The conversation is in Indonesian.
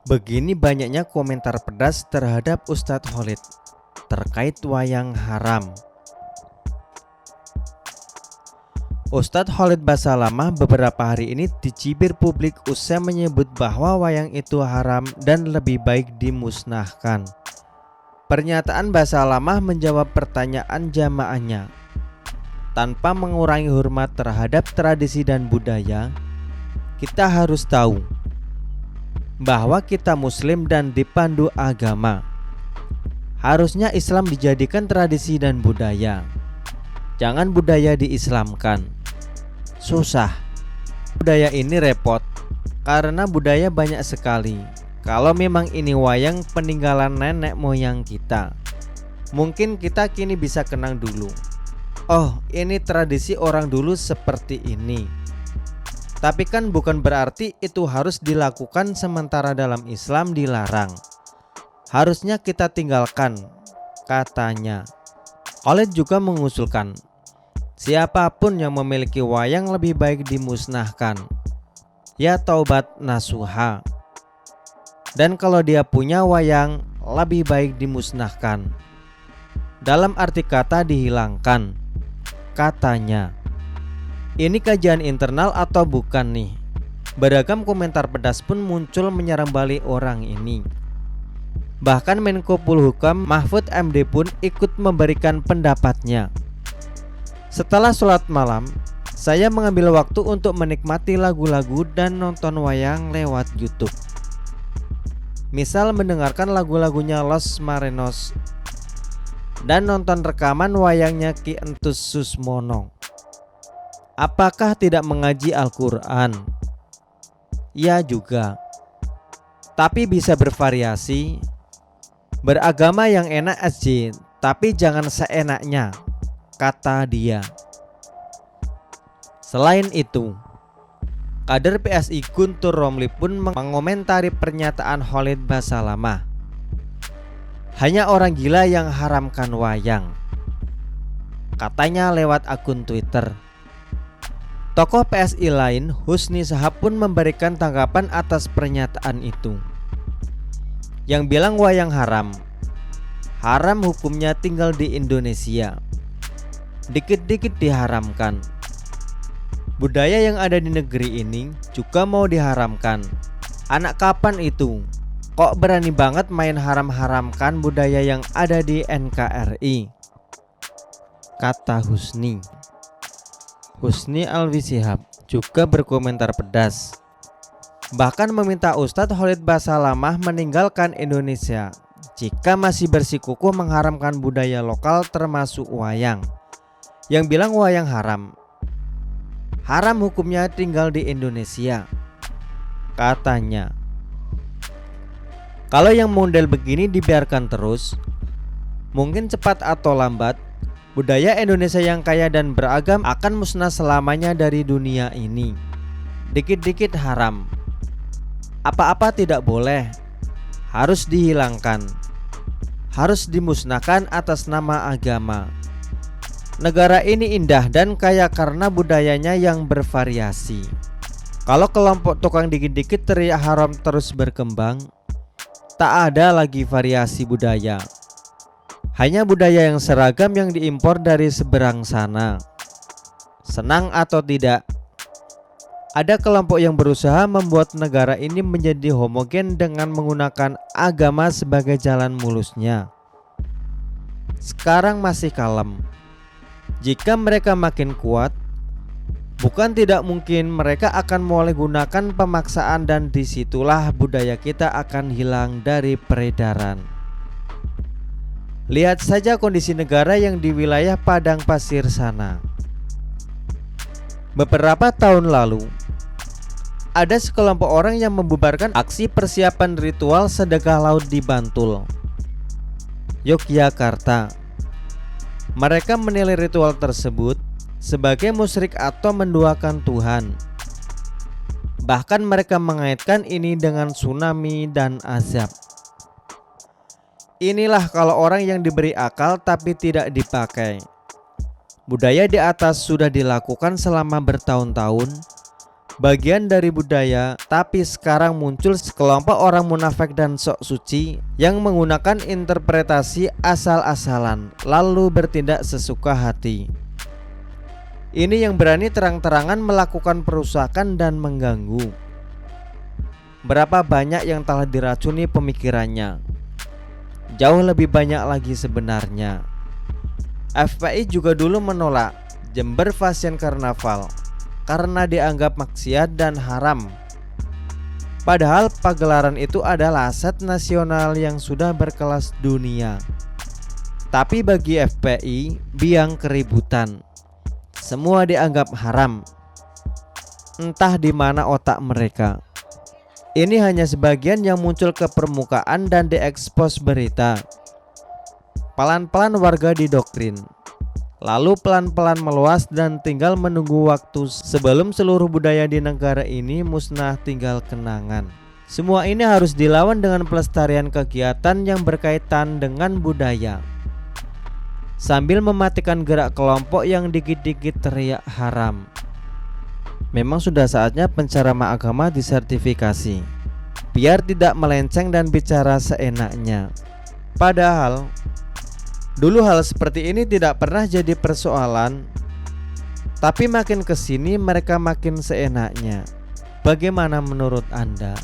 Begini banyaknya komentar pedas terhadap Ustadz Khalid terkait wayang haram. Ustadz Khalid Basalamah beberapa hari ini dicibir publik usai menyebut bahwa wayang itu haram dan lebih baik dimusnahkan. Pernyataan Basalamah menjawab pertanyaan jamaahnya. Tanpa mengurangi hormat terhadap tradisi dan budaya, kita harus tahu bahwa kita muslim dan dipandu agama. Harusnya Islam dijadikan tradisi dan budaya, jangan budaya diislamkan. Susah. Budaya ini repot karena budaya banyak sekali. Kalau memang ini wayang peninggalan nenek moyang kita, mungkin kita kini bisa kenang dulu, oh ini tradisi orang dulu seperti ini. Tapi kan bukan berarti itu harus dilakukan sementara dalam Islam dilarang. Harusnya kita tinggalkan, katanya. Khalid juga mengusulkan, siapapun yang memiliki wayang lebih baik dimusnahkan. Ya taubat nasuha. Dan kalau dia punya wayang, lebih baik dimusnahkan. Dalam arti kata dihilangkan, katanya. Ini kajian internal atau bukan nih? Beragam komentar pedas pun muncul menyerang balik orang ini. Bahkan Menko Polhukam Mahfud MD pun ikut memberikan pendapatnya. Setelah sholat malam, saya mengambil waktu untuk menikmati lagu-lagu dan nonton wayang lewat YouTube. Misal mendengarkan lagu-lagunya Los Marinos dan nonton rekaman wayangnya Ki Entus Susmono. Apakah tidak mengaji Al-Quran? Ya juga. Tapi bisa bervariasi. Beragama yang enak aja, tapi jangan seenaknya, kata dia. Selain itu, kader PSI Guntur Romli pun mengomentari pernyataan Khalid Basalamah. Hanya orang gila yang haramkan wayang, katanya lewat akun Twitter. Tokoh PSI lain, Husni Shahab pun memberikan tanggapan atas pernyataan itu. Yang bilang wayang haram, haram hukumnya tinggal di Indonesia. Dikit-dikit diharamkan. Budaya yang ada di negeri ini juga mau diharamkan. Anak kapan itu? Kok berani banget main haram-haramkan budaya yang ada di NKRI? Kata Husni. Husni Alwi Shihab juga berkomentar pedas, bahkan meminta Ustadz Khalid Basalamah meninggalkan Indonesia jika masih bersikukuh mengharamkan budaya lokal termasuk wayang. Yang bilang wayang haram, haram hukumnya tinggal di Indonesia, katanya. Kalau yang model begini dibiarkan terus, mungkin cepat atau lambat budaya Indonesia yang kaya dan beragam akan musnah selamanya dari dunia ini. Dikit-dikit haram, apa-apa tidak boleh, harus dihilangkan, harus dimusnahkan atas nama agama. Negara ini indah dan kaya karena budayanya yang bervariasi. Kalau kelompok tukang dikit-dikit teriak haram terus berkembang, tak ada lagi variasi budaya. Hanya budaya yang seragam yang diimpor dari seberang sana. Senang atau tidak, ada kelompok yang berusaha membuat negara ini menjadi homogen dengan menggunakan agama sebagai jalan mulusnya. Sekarang masih kalem. Jika mereka makin kuat, bukan tidak mungkin mereka akan mulai gunakan pemaksaan dan disitulah budaya kita akan hilang dari peredaran. Lihat saja kondisi negara yang di wilayah padang pasir sana. Beberapa tahun lalu, ada sekelompok orang yang membubarkan aksi persiapan ritual sedekah laut di Bantul, Yogyakarta. Mereka menilai ritual tersebut sebagai musyrik atau menduakan Tuhan. Bahkan mereka mengaitkan ini dengan tsunami dan azab. Inilah kalau orang yang diberi akal tapi tidak dipakai. Budaya di atas sudah dilakukan selama bertahun-tahun, bagian dari budaya, tapi sekarang muncul sekelompok orang munafik dan sok suci yang menggunakan interpretasi asal-asalan lalu bertindak sesuka hati. Ini yang berani terang-terangan melakukan perusakan dan mengganggu. Berapa banyak yang telah diracuni pemikirannya? Jauh lebih banyak lagi sebenarnya. FPI juga dulu menolak Jember Fashion Carnaval karena dianggap maksiat dan haram. Padahal pagelaran itu adalah aset nasional yang sudah berkelas dunia. Tapi bagi FPI, biang keributan. Semua dianggap haram. Entah di mana otak mereka. Ini hanya sebagian yang muncul ke permukaan dan diekspos berita. Pelan-pelan warga didoktrin, lalu pelan-pelan meluas dan tinggal menunggu waktu sebelum seluruh budaya di negara ini musnah tinggal kenangan. Semua ini harus dilawan dengan pelestarian kegiatan yang berkaitan dengan budaya, sambil mematikan gerak kelompok yang dikit-dikit teriak haram. Memang sudah saatnya penceramah agama disertifikasi, biar tidak melenceng dan bicara seenaknya. Padahal dulu hal seperti ini tidak pernah jadi persoalan, tapi makin kesini mereka makin seenaknya. Bagaimana menurut Anda?